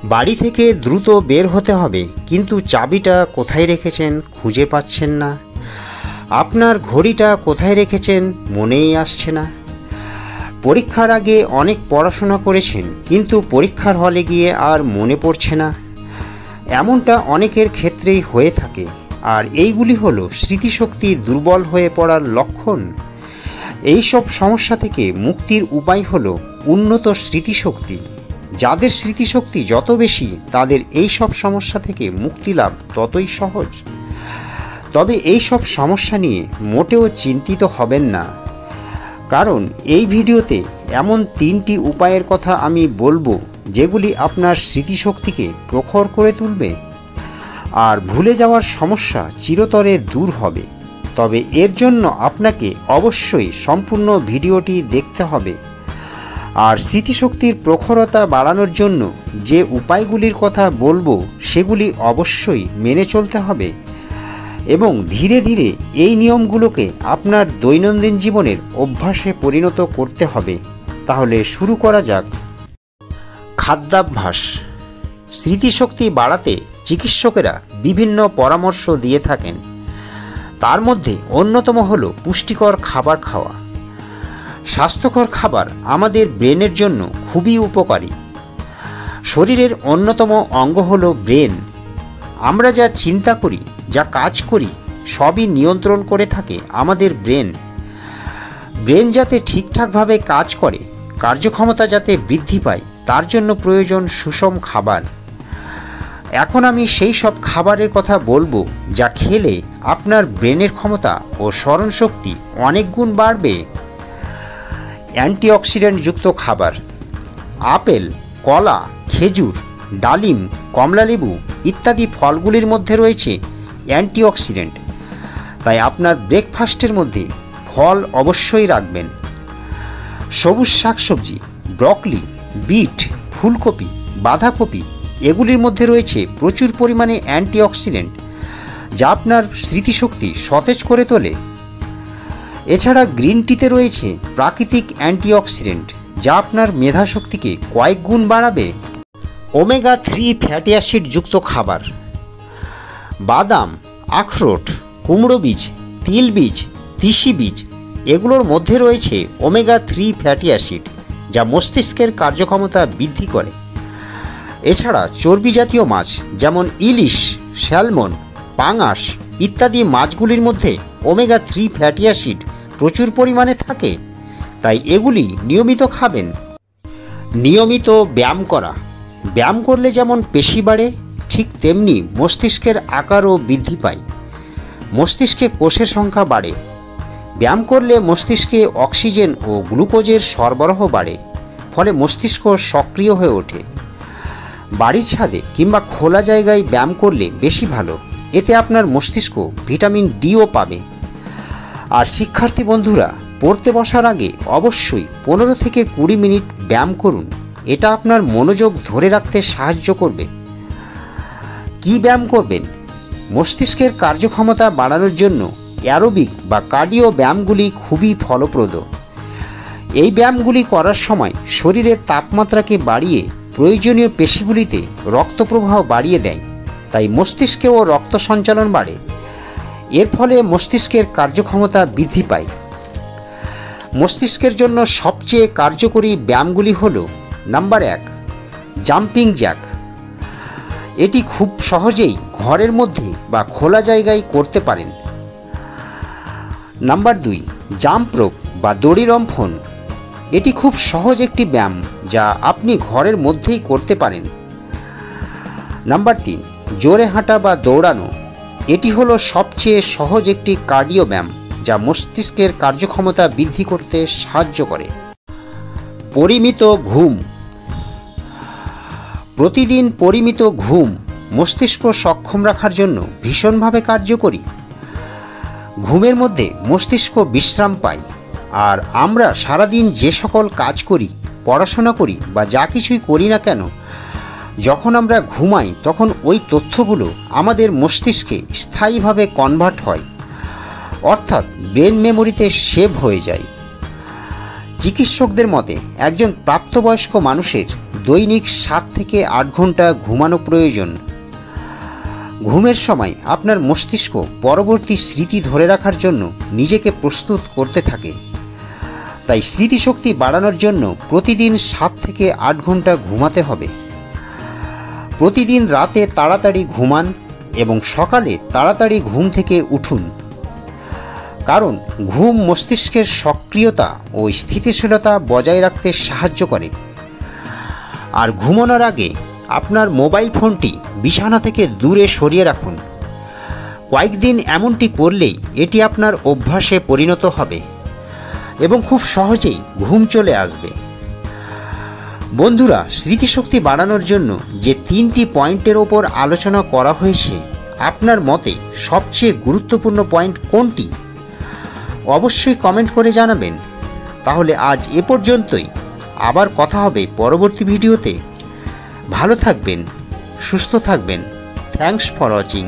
বাড়ি থেকে দ্রুত বের হতে হবে, কিন্তু চাবিটা কোথায় রেখেছেন খুঁজে পাচ্ছেন না। আপনার ঘড়িটা কোথায় রেখেছেন মনেই আসছে না। পরীক্ষার আগে অনেক পড়াশোনা করেছেন, কিন্তু পরীক্ষার হলে গিয়ে আর মনে পড়ছে না। এমনটা অনেকের ক্ষেত্রেই হয়ে থাকে, আর এইগুলি হলো স্মৃতিশক্তি দুর্বল হয়ে পড়ার লক্ষণ। এই সব সমস্যা থেকে মুক্তির উপায় হলো উন্নত স্মৃতিশক্তি। যাদের স্মৃতিশক্তি যত বেশি, তাদের এই সব সমস্যা থেকে মুক্তি লাভ ততই সহজ। তবে এই সব সমস্যা নিয়ে মোটেও চিন্তিত হবেন না, কারণ এই ভিডিওতে এমন 3টি উপায়ের কথা আমি বলবো যেগুলি আপনার স্মৃতিশক্তিকে প্রখর করে তুলবে আর ভুলে যাওয়ার সমস্যা চিরতরে দূর হবে। তবে এর জন্য আপনাকে অবশ্যই সম্পূর্ণ ভিডিওটি দেখতে হবে। আর স্মৃতিশক্তির প্রখরতা বাড়ানোর জন্য যে উপায়গুলির কথা বলবো সেগুলি অবশ্যই মেনে চলতে হবে এবং ধীরে ধীরে এই নিয়মগুলোকে আপনার দৈনন্দিন জীবনের অভ্যাসে পরিণত করতে হবে। তাহলে শুরু করা যাক। খাদ্যাভ্যাস। স্মৃতিশক্তি বাড়াতে চিকিৎসকেরা বিভিন্ন পরামর্শ দিয়ে থাকেন। তার মধ্যে অন্যতম হলো পুষ্টিকর খাবার খাওয়া। স্বাস্থ্যকর খাবার আমাদের ব্রেনের জন্য খুবই উপকারী। শরীরের অন্যতম অঙ্গ হলো ব্রেন। আমরা যা চিন্তা করি, যা কাজ করি, সবই নিয়ন্ত্রণ করে থাকে আমাদের ব্রেন। ব্রেন যাতে ঠিকঠাকভাবে কাজ করে, কার্যক্ষমতা যাতে বৃদ্ধি পায়, তার জন্য প্রয়োজন সুষম খাবার। এখন আমি সেই সব খাবারের কথা বলবো যা খেলে আপনার ব্রেনের ক্ষমতা ও স্মরণশক্তি অনেক গুণ বাড়বে। অ্যান্টিঅক্সিডেন্টযুক্ত খাবার। আপেল, কলা, খেজুর, ডালিম, কমলালেবু ইত্যাদি ফলগুলির মধ্যে রয়েছে অ্যান্টিঅক্সিডেন্ট, তাই আপনার ব্রেকফাস্টের মধ্যে ফল অবশ্যই রাখবেন। সবুজ শাকসবজি, ব্রকলি, বিট, ফুলকপি, বাঁধাকপি এগুলির মধ্যে রয়েছে প্রচুর পরিমাণে অ্যান্টিঅক্সিডেন্ট, যা আপনার স্মৃতিশক্তি সতেজ করে তোলে। এছাড়া গ্রিন টিতে রয়েছে প্রাকৃতিক অ্যান্টিঅক্সিডেন্ট, যা আপনার মেধাশক্তিকে কয়েক গুণ বাড়াবে। ওমেগা 3 ফ্যাটি অ্যাসিডযুক্ত খাবার। বাদাম, আখরোট, কুমড়ো বীজ, তিল বীজ, তিসি বীজ এগুলোর মধ্যে রয়েছে ওমেগা 3 ফ্যাটি অ্যাসিড, যা মস্তিষ্কের কার্যক্ষমতা বৃদ্ধি করে। এছাড়া চর্বি জাতীয় মাছ যেমন ইলিশ, স্যালমন, পাঙাশ ইত্যাদি মাছগুলির মধ্যে ওমেগা 3 ফ্যাটি অ্যাসিড প্রচুর পরিমাণে থাকে, তাই এগুলি নিয়মিত খাবেন। নিয়মিত ব্যায়াম করা। ব্যায়াম করলে যেমন পেশি বাড়ে, ঠিক তেমনি মস্তিষ্কের আকারও বৃদ্ধি পায়। মস্তিষ্কে কোষের সংখ্যা বাড়ে। ব্যায়াম করলে মস্তিষ্কে অক্সিজেন ও গ্লুকোজের সরবরাহ বাড়ে, ফলে মস্তিষ্ক সক্রিয় হয়ে ওঠে। বাড়ির ছাদে কিংবা খোলা জায়গায় ব্যায়াম করলে বেশি ভালো, এতে আপনার মস্তিষ্ক ভিটামিন ডিও পাবে। আর শিক্ষার্থী বন্ধুরা, পড়তে বসার আগে অবশ্যই 15 থেকে 20 মিনিট ব্যায়াম করুন। এটা আপনার মনোযোগ ধরে রাখতে সাহায্য করবে। কি ব্যায়াম করবেন? মস্তিষ্কের কার্যক্ষমতা বাড়ানোর জন্য অ্যারোবিক বা কার্ডিও ব্যায়ামগুলি খুবই ফলপ্রদ। এই ব্যায়ামগুলি করার সময় শরীরের তাপমাত্রাকে বাড়িয়ে প্রয়োজনীয় পেশিগুলিতে রক্ত প্রবাহ বাড়িয়ে দেয়, তাই মস্তিষ্কেও রক্ত সঞ্চালন বাড়ে। এর ফলে মস্তিষ্কের কার্যক্ষমতা বৃদ্ধি পায়। মস্তিষ্কের জন্য সবচেয়ে কার্যকরী ব্যায়ামগুলি হল: নাম্বার 1, জাম্পিং জ্যাক। এটি খুব সহজেই ঘরের মধ্যে বা খোলা জায়গায় করতে পারেন। নাম্বার 2, জাম্প রোপ বা দড়ি রম্ফন। এটি খুব সহজ একটি ব্যায়াম যা আপনি ঘরের মধ্যেই করতে পারেন। নাম্বার 3, জোরে হাঁটা বা দৌড়ানো। এটি হলো সবচেয়ে সহজ একটি কার্ডিও ব্যায়াম যা মস্তিষ্কের কার্যক্ষমতা বৃদ্ধি করতে সাহায্য করে। পরিমিত ঘুম। প্রতিদিন পরিমিত ঘুম মস্তিষ্ক সক্ষম রাখার জন্য ভীষণভাবে কার্যকরী। ঘুমের মধ্যে মস্তিষ্ক বিশ্রাম পায়, আর আমরা সারাদিন যে সকল কাজ করি, পড়াশোনা করি বা যা কিছুই করি না কেন, যখন আমরা ঘুমাই তখন ওই তথ্যগুলো আমাদের মস্তিষ্কে স্থায়ীভাবে কনভার্ট হয়, অর্থাৎ ব্রেন মেমোরিতে সেভ হয়ে যায়। চিকিৎসকদের মতে একজন প্রাপ্তবয়স্ক মানুষের দৈনিক 7 থেকে 8 ঘন্টা ঘুমানো প্রয়োজন। ঘুমের সময় আপনার মস্তিষ্ক পরবর্তী স্মৃতি ধরে রাখার জন্য নিজেকে প্রস্তুত করতে থাকে। তাই স্মৃতিশক্তি বাড়ানোর জন্য প্রতিদিন 7 থেকে 8 ঘন্টা ঘুমাতে হবে। প্রতিদিন রাতে তাড়াতাড়ি ঘুমান এবং সকালে তাড়াতাড়ি ঘুম থেকে উঠুন, কারণ ঘুম মস্তিষ্কের সক্রিয়তা ও স্থিতিশীলতা বজায় রাখতে সাহায্য করে। আর ঘুমানোর আগে আপনার মোবাইল ফোনটি বিছানা থেকে দূরে সরিয়ে রাখুন। কয়েকদিন এমনটি করলেই এটি আপনার অভ্যাসে পরিণত হবে এবং খুব সহজেই ঘুম চলে আসবে। বন্ধুরা, স্মৃতিশক্তি বাড়ানোর জন্য যে 3টি পয়েন্টের ওপর আলোচনা করা হয়েছে, আপনার মতে সবচেয়ে গুরুত্বপূর্ণ পয়েন্ট কোনটি? অবশ্যই কমেন্ট করে জানাবেন। তাহলে আজ এ পর্যন্তই, আবার কথা হবে পরবর্তী ভিডিওতে। ভালো থাকবেন, সুস্থ থাকবেন। Thanks for watching.